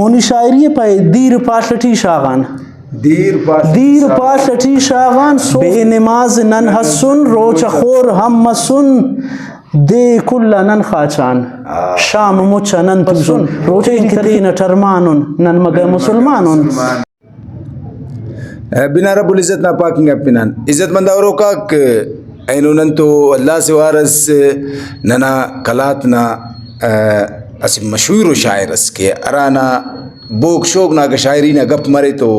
مونی شاعری پای دیر پاشٹی شاغان دیر پاشٹی شاغان بے نماز نن حسن روچ خور ہم مسن دے کل نن خاچان شام مچ نن تسن روچ کتین ٹرمانن نن مگے مسلمانن بنا رب العزت نا پاکنگ اپنان عزت مند اورو کاک اینو ننتو اللہ سے وارس ننا کلاتنا اسی مشہور شاعر اس کے ارانا بوک شوق نا شاعری نا گپ مرے تو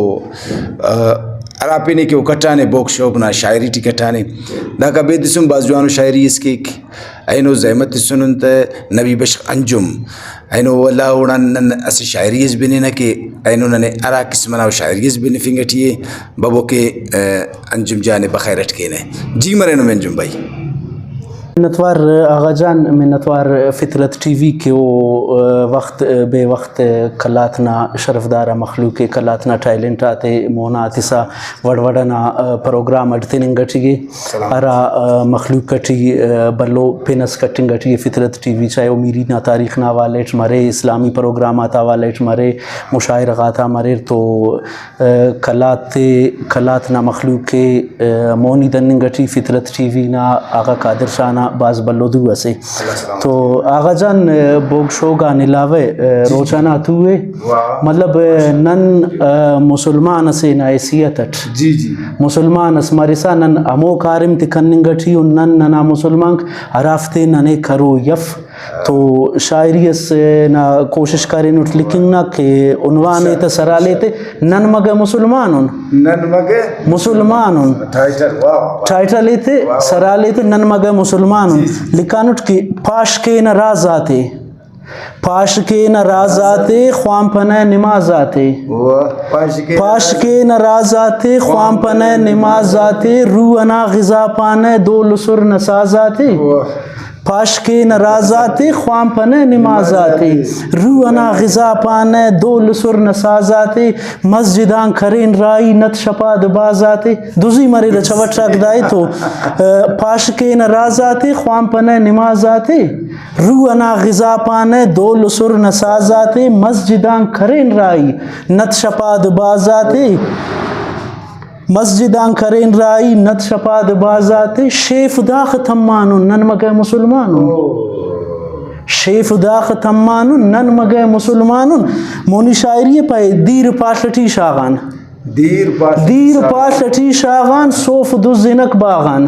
ارا پینے کے وہ کٹانے بوک شوق نا شاعری ٹی کٹانے داکا بید سن بازوانو شاعری اس کے اینو زحمت سننت نبی بشق انجم اینو واللہ اوڑان اسی شاعری اس بنے نا کہ اینو ننے ارا قسمنا شاعری اس بنے فنگٹیے بابو کے انجم جانے بخیرت کے نے جی مرینو میں انجم بھائی منتوار آغا جان منتوار فطرت ٹی وی کے وہ وقت بے وقت کلاتنا شرفدارہ مخلوق کلاتنا ٹائلنٹ آتے مونا آتیسا وڑ وڑنا پروگرام اڈتننگ گٹی ارا مخلوق کٹی بلو پینس کٹنگ گٹی فطرت ٹی وی چاہے وہ میری نا تاریخ نا والیٹ مرے اسلامی پروگرامات والیٹ مرے مشاعرغاتا مرے تو کلاتنا مخلوق کے مونی دننگ گٹی فطرت ٹی وی نا آغا قادر شانا باز بلو دو اسے تو آغا جان بوگ شوگا نلاوے روچانا توئے مطلب نن مسلمان اسے نا حیثیتت جی جی مسلمان اس مرسا نن امو کارم تکننگٹی نن ننا مسلمان عرافتے ننے کرو یف تو شاعری اس نا کوشش کریں اٹھ لکھنگنا کہ عنوان ایتا سرا لیتے نن مگے مسلمانن مسلمانن ٹائٹل لیتے سرا لیتے نن مگے مسلمانن لکھانٹ کی پاش کے نہ راز آتے پاش کے نہ راز آتے خوام پنہ نماز آتے پاش کے نہ راز آتے خوام پنہ نماز آتے روح انا غذا پانے دو لسر نساز آتے پاش کے نرازاتے خوام پنے نمازاتے روح انا غذا پانے دو لسر نسازاتے مسجدان کرین رائی نت شپاد بازاتے دوزی مرے رچوٹ راک دائے تو پاش کے نرازاتے خوام پنے نمازاتے روح انا غذا پانے دو لسر نسازاتے مسجدان کرین رائی نت شپاد بازاتے مسجدان کرین رائی نت شپاد بازاتے شیف داخ تمانن نن مگے مسلمانن شیف داخ تمانن نن مگے مسلمانن مونی شاعری پای دیر پاشٹی شاغان دیر پاشٹی شاغان صوف دو زنک باغان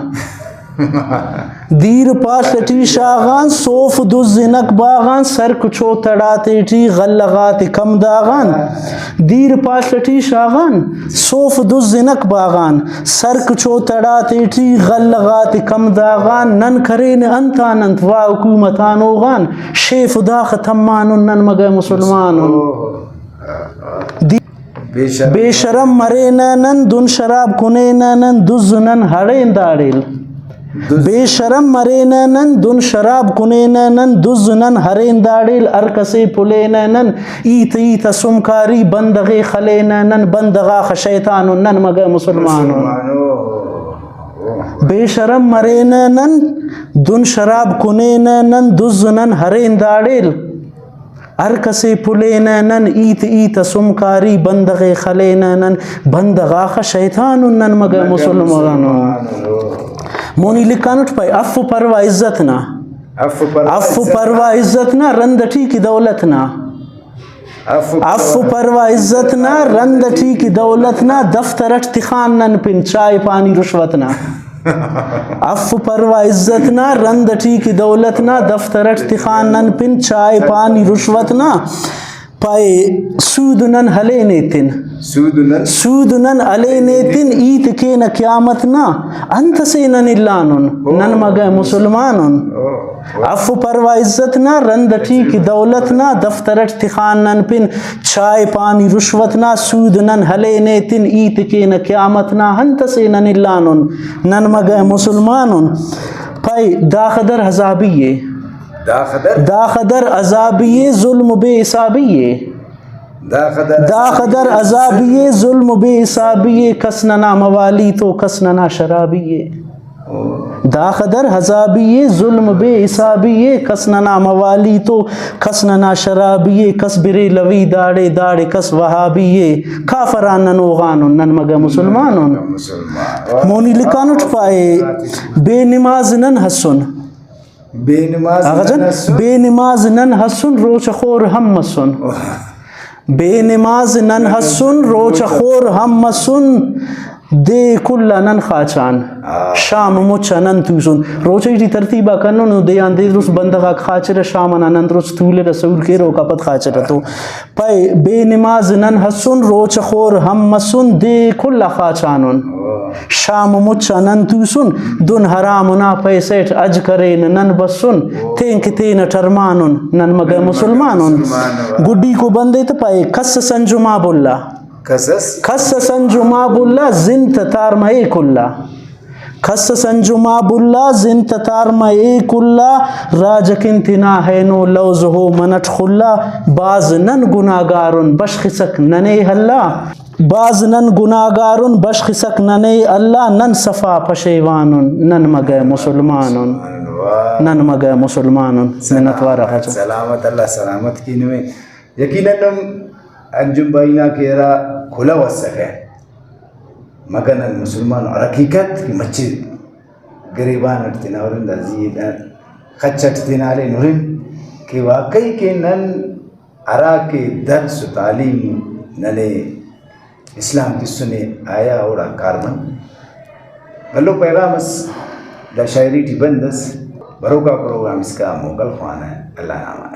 دیر پاشٹی شاغان صوف دو زنک باغان سر کچھو تڑاتے ٹی غلغات کم داغان دیر پاشٹی شاغان صوف دو زنک باغان سر کچھو تڑاتے ٹی غلغات کم داغان نن کرین انتاننت وا حکومتان اوغان شیف داخ تمانن نن مگے مسلمانن بے شرم مرے نن دن شراب کنے نن دز نن ہڑین داڑیل بے شرم مرے نن دن شراب کنے نن دز نن ہرین داڑیل ارکسے پلے نن ایت ایت سمکاری بندغے خلے نن بندغا خشیطان نن مگے مسلمان بے شرم مرے نن دن شراب کنے نن دز نن ہرین داڑیل ارکسے پلے نن ایت ایت سمکاری بندغے خلے نن بندغا خشیطان نن مگے مسلمان مونی لکھانٹ پای اف پروا عزت نا اف پروا عزت نا رندٹی کی دولت نا اف پروا عزت نا رندٹی کی دولت نا دفترٹ تخان نن پن چائے پانی رشوت نا اف پروا عزت نا رندٹی کی دولت نا دفترٹ تخان نن پن چائے پانی رشوت نا پائے سود نن ہلے نیتن سود نن علی نیتن ایت کے نہ قیامت نا انت سے نن اللانن نن مگے مسلمانن اف پروا عزت نا رندٹی کی دولت نا دفترٹ تخان نن پن چائے پانی رشوت نا سود نن ہلے نیتن ایت کے نہ قیامت نا انت سے نن اللانن نن مگے مسلمانن پائے داخدر حزابیے داخدر عذابیے ظلم بے حسابیے داخدر عذابیے ظلم بے حسابیے کس نہ موالی تو کس نہ شرابیے دا قدر حزابی ظلم بے حسابی کس ننا موالی تو کس ننا شرابی کس برے لوی داڑے داڑے کس وہابی کافران ننو غانون نن مگا مسلمانون مونی لکانو ٹپائے بے نماز نن حسن بے نماز آغا جان بے نماز نن حسن روچ خور ہم مسن بے نماز نن حسن روچ خور ہم مسن دے کلا نن خاچان شام مچا نن توسن روچا ایٹی ترتیبہ کنن دیان دے درست بندگا خاچر شامنا نن درست تولے رسول کے روکا پت خاچر تو پائے بے نماز نن حسن روچ خور ہم مسن دے کلا خاچانن شام مچا نن توسن دن حرامنا پیسیٹ اج کرین نن بسن تینک تین ٹرمانن نن مگر مسلمانن گڈی کو بندے تو پائے کس سنجما بولا کس سنجما بولا زنت تار مئے کلا کس سنجما بولا زنت تار مئے کلا راجکن تنا ہے نو لوز ہو منٹ خلا باز نن گناہگارن بشخصک ننے اللہ باز نن گناہگارن بشخصک ننے اللہ نن صفا پشیوانن نن مگے مسلمانن نن مگے مسلمانن منت وارا سلامت اللہ سلامت کی نوے یقیناً انجم بائینا کہرا کھلا وسق ہے مگر مسلمان اور حقیقت کی مسجد گریبان اٹھتنا اور اندازی خچ اٹھتنا لے نورم کہ واقعی کہ نن ارا کے درس و تعلیم ننے اسلام کی سنے آیا اور کارمن گلو پیغام اس دا شاعری ٹی بندس بروکا پروگرام اس کا موکل خوانا ہے اللہ نامہ